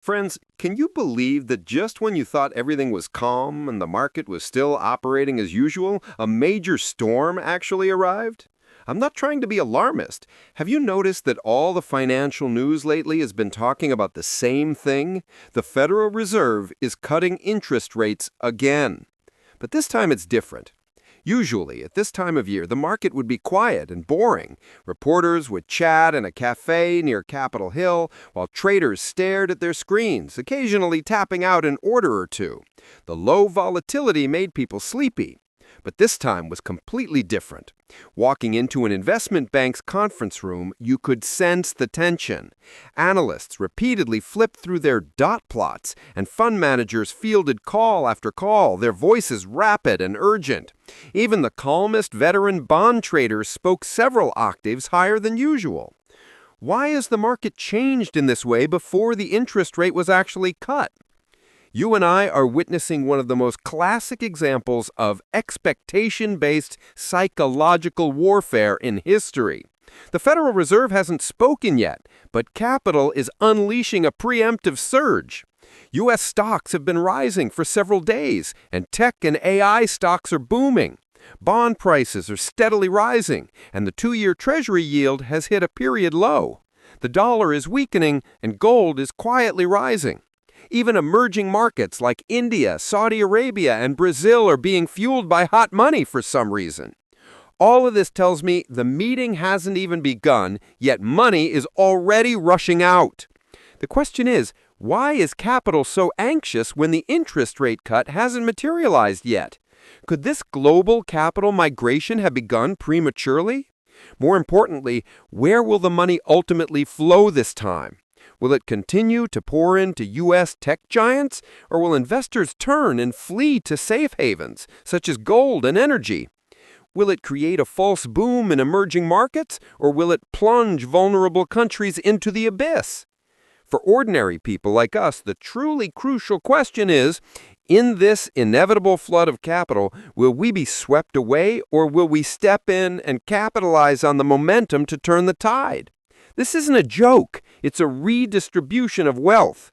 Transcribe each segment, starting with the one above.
Friends, can you believe that just when you thought everything was calm and the market was still operating as usual, a major storm actually arrived? I'm not trying to be alarmist. Have you noticed that all the financial news lately has been talking about the same thing? The Federal Reserve is cutting interest rates again. But this time it's different. Usually, at this time of year, the market would be quiet and boring. Reporters would chat in a cafe near Capitol Hill while traders stared at their screens, occasionally tapping out an order or two. The low volatility made people sleepy. But this time was completely different. Walking into an investment bank's conference room, you could sense the tension. Analysts repeatedly flipped through their dot plots, and fund managers fielded call after call, their voices rapid and urgent. Even the calmest veteran bond traders spoke several octaves higher than usual. Why has the market changed in this way before the interest rate was actually cut? You and I are witnessing one of the most classic examples of expectation-based psychological warfare in history. The Federal Reserve hasn't spoken yet, but capital is unleashing a preemptive surge. U.S. stocks have been rising for several days, and tech and AI stocks are booming. Bond prices are steadily rising, and the two-year Treasury yield has hit a period low. The dollar is weakening, and gold is quietly rising. Even emerging markets like India, Saudi Arabia, and Brazil are being fueled by hot money for some reason. All of this tells me the meeting hasn't even begun, yet money is already rushing out. The question is, why is capital so anxious when the interest rate cut hasn't materialized yet? Could this global capital migration have begun prematurely? More importantly, where will the money ultimately flow this time? Will it continue to pour into U.S. tech giants, or will investors turn and flee to safe havens, such as gold and energy? Will it create a false boom in emerging markets, or will it plunge vulnerable countries into the abyss? For ordinary people like us, the truly crucial question is, in this inevitable flood of capital, will we be swept away, or will we step in and capitalize on the momentum to turn the tide? This isn't a joke. It's a redistribution of wealth.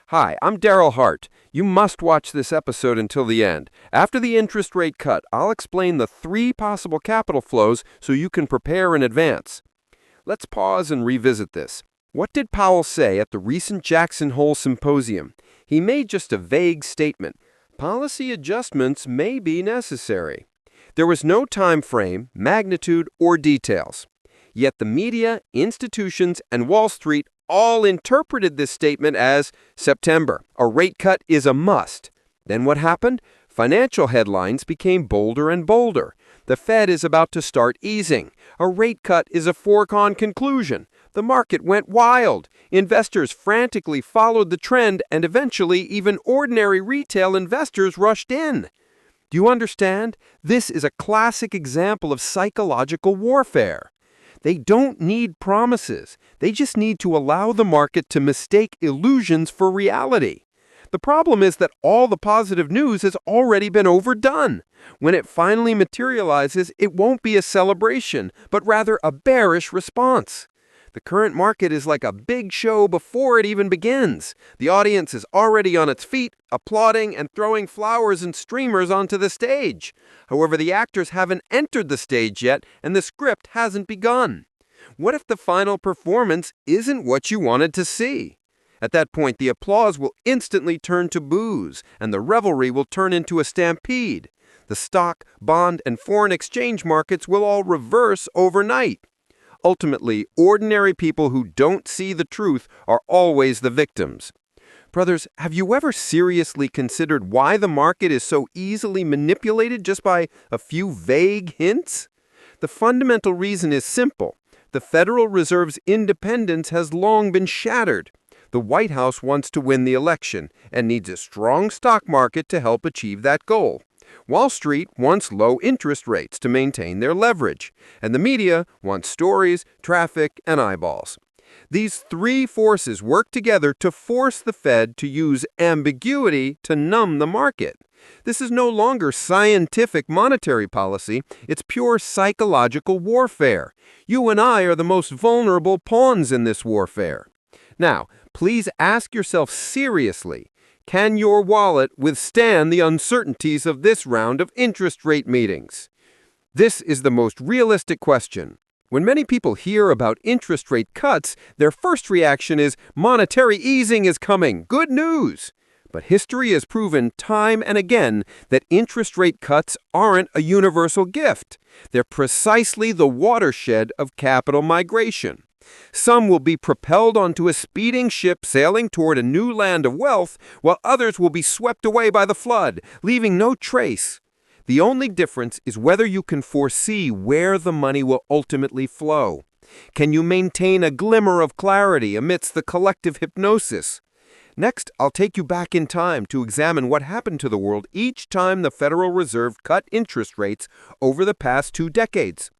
Hi, I'm Daryl Hart. You must watch this episode until the end. After the interest rate cut, I'll explain the three possible capital flows so you can prepare in advance. Let's pause and revisit this. What did Powell say at the recent Jackson Hole Symposium? He made just a vague statement. Policy adjustments may be necessary. There was no time frame, magnitude, or details. Yet the media, institutions, and Wall Street all interpreted this statement as September. A rate cut is a must. Then what happened? Financial headlines became bolder and bolder. The Fed is about to start easing. A rate cut is a foregone conclusion. The market went wild. Investors frantically followed the trend, and eventually even ordinary retail investors rushed in. Do you understand? This is a classic example of psychological warfare. They don't need promises. They just need to allow the market to mistake illusions for reality. The problem is that all the positive news has already been overdone. When it finally materializes, it won't be a celebration, but rather a bearish response. The current market is like a big show before it even begins. The audience is already on its feet, applauding and throwing flowers and streamers onto the stage. However, the actors haven't entered the stage yet, and the script hasn't begun. What if the final performance isn't what you wanted to see? At that point, the applause will instantly turn to boos, and the revelry will turn into a stampede. The stock, bond, and foreign exchange markets will all reverse overnight. Ultimately, ordinary people who don't see the truth are always the victims. Brothers, have you ever seriously considered why the market is so easily manipulated just by a few vague hints? The fundamental reason is simple. The Federal Reserve's independence has long been shattered. The White House wants to win the election and needs a strong stock market to help achieve that goal. Wall Street wants low interest rates to maintain their leverage, and the media wants stories, traffic, and eyeballs. These three forces work together to force the Fed to use ambiguity to numb the market. This is no longer scientific monetary policy, it's pure psychological warfare. You and I are the most vulnerable pawns in this warfare. Now, please ask yourself seriously, can your wallet withstand the uncertainties of this round of interest rate meetings? This is the most realistic question. When many people hear about interest rate cuts, their first reaction is monetary easing is coming. Good news! But history has proven time and again that interest rate cuts aren't a universal gift. They're precisely the watershed of capital migration. Some will be propelled onto a speeding ship sailing toward a new land of wealth, while others will be swept away by the flood, leaving no trace. The only difference is whether you can foresee where the money will ultimately flow. Can you maintain a glimmer of clarity amidst the collective hypnosis? Next, I'll take you back in time to examine what happened to the world each time the Federal Reserve cut interest rates over the past 2 decades.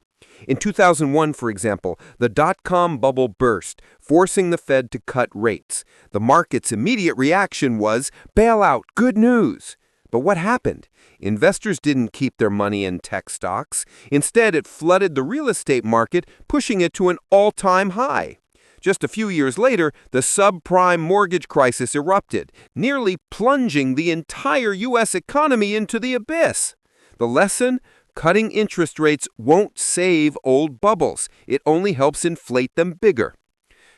In 2001, for example, the dot-com bubble burst, forcing the Fed to cut rates. The market's immediate reaction was, bailout, good news. But what happened? Investors didn't keep their money in tech stocks. Instead, it flooded the real estate market, pushing it to an all-time high. Just a few years later, the subprime mortgage crisis erupted, nearly plunging the entire U.S. economy into the abyss. The lesson? Cutting interest rates won't save old bubbles. It only helps inflate them bigger.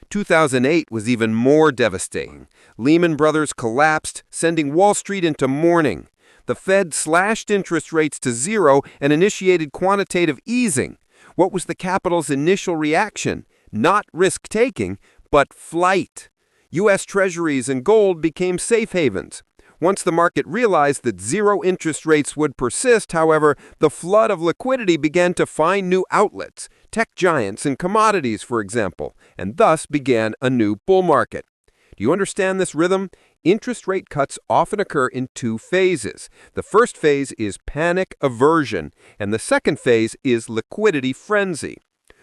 2008 was even more devastating. Lehman Brothers collapsed, sending Wall Street into mourning. The Fed slashed interest rates to zero and initiated quantitative easing. What was the capital's initial reaction? Not risk-taking, but flight. U.S. Treasuries and gold became safe havens. Once the market realized that zero interest rates would persist, however, the flood of liquidity began to find new outlets, tech giants and commodities, for example, and thus began a new bull market. Do you understand this rhythm? Interest rate cuts often occur in 2 phases. The first phase is panic aversion, and the second phase is liquidity frenzy.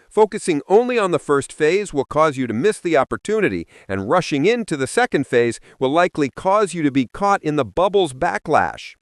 Focusing only on the first phase will cause you to miss the opportunity, and rushing into the second phase will likely cause you to be caught in the bubble's backlash.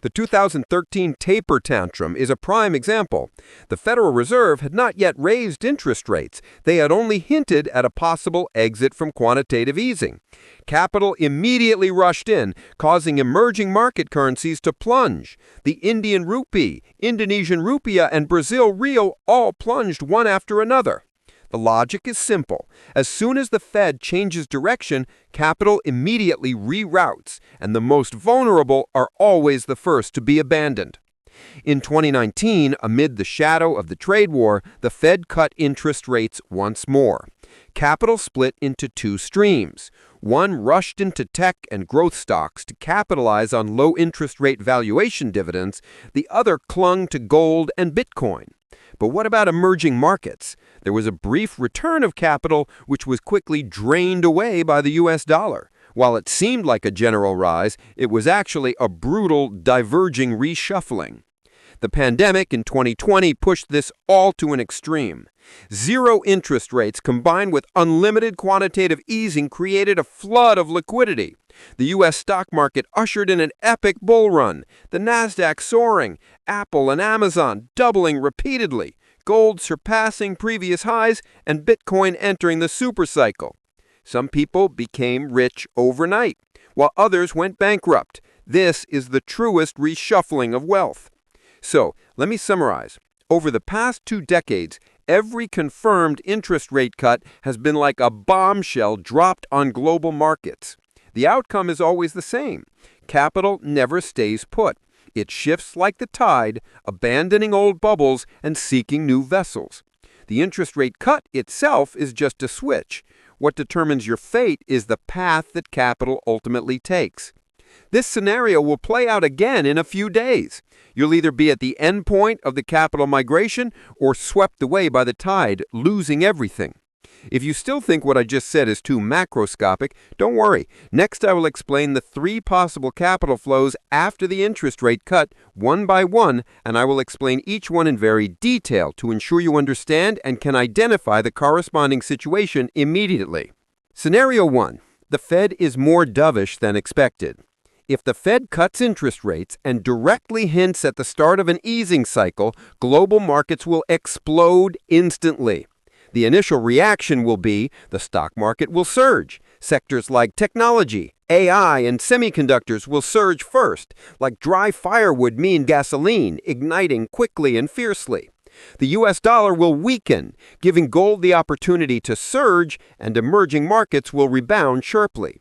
The 2013 taper tantrum is a prime example. The Federal Reserve had not yet raised interest rates. They had only hinted at a possible exit from quantitative easing. Capital immediately rushed in, causing emerging market currencies to plunge. The Indian rupee, Indonesian rupiah, and Brazil real all plunged one after another. The logic is simple. As soon as the Fed changes direction, capital immediately reroutes, and the most vulnerable are always the first to be abandoned. In 2019, amid the shadow of the trade war, the Fed cut interest rates once more. Capital split into 2 streams. One rushed into tech and growth stocks to capitalize on low interest rate valuation dividends. The other clung to gold and Bitcoin. But what about emerging markets? There was a brief return of capital, which was quickly drained away by the U.S. dollar. While it seemed like a general rise, it was actually a brutal, diverging reshuffling. The pandemic in 2020 pushed this all to an extreme. Zero interest rates combined with unlimited quantitative easing created a flood of liquidity. The U.S. stock market ushered in an epic bull run, the Nasdaq soaring, Apple and Amazon doubling repeatedly, gold surpassing previous highs, and Bitcoin entering the supercycle. Some people became rich overnight, while others went bankrupt. This is the truest reshuffling of wealth. So, let me summarize. Over the past 2 decades, every confirmed interest rate cut has been like a bombshell dropped on global markets. The outcome is always the same. Capital never stays put. It shifts like the tide, abandoning old bubbles and seeking new vessels. The interest rate cut itself is just a switch. What determines your fate is the path that capital ultimately takes. This scenario will play out again in a few days. You'll either be at the end point of the capital migration or swept away by the tide, losing everything. If you still think what I just said is too macroscopic, don't worry. Next I will explain the 3 possible capital flows after the interest rate cut, one by one, and I will explain each one in very detail to ensure you understand and can identify the corresponding situation immediately. Scenario 1. The Fed is more dovish than expected. If the Fed cuts interest rates and directly hints at the start of an easing cycle, global markets will explode instantly. The initial reaction will be the stock market will surge. Sectors like technology, AI, and semiconductors will surge first, like dry firewood mean gasoline, igniting quickly and fiercely. The US dollar will weaken, giving gold the opportunity to surge, and emerging markets will rebound sharply.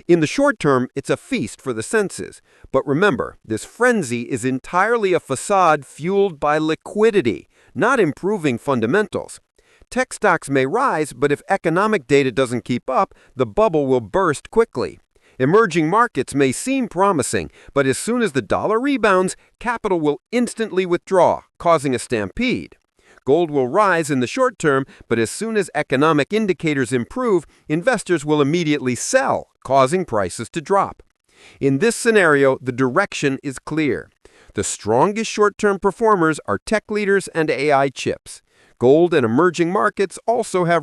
In the short term, it's a feast for the senses. But remember, this frenzy is entirely a facade fueled by liquidity, not improving fundamentals. Tech stocks may rise, but if economic data doesn't keep up, the bubble will burst quickly. Emerging markets may seem promising, but as soon as the dollar rebounds, capital will instantly withdraw, causing a stampede. Gold will rise in the short term, but as soon as economic indicators improve, investors will immediately sell, causing prices to drop. In this scenario, the direction is clear. The strongest short-term performers are tech leaders and AI chips. Gold and emerging markets also have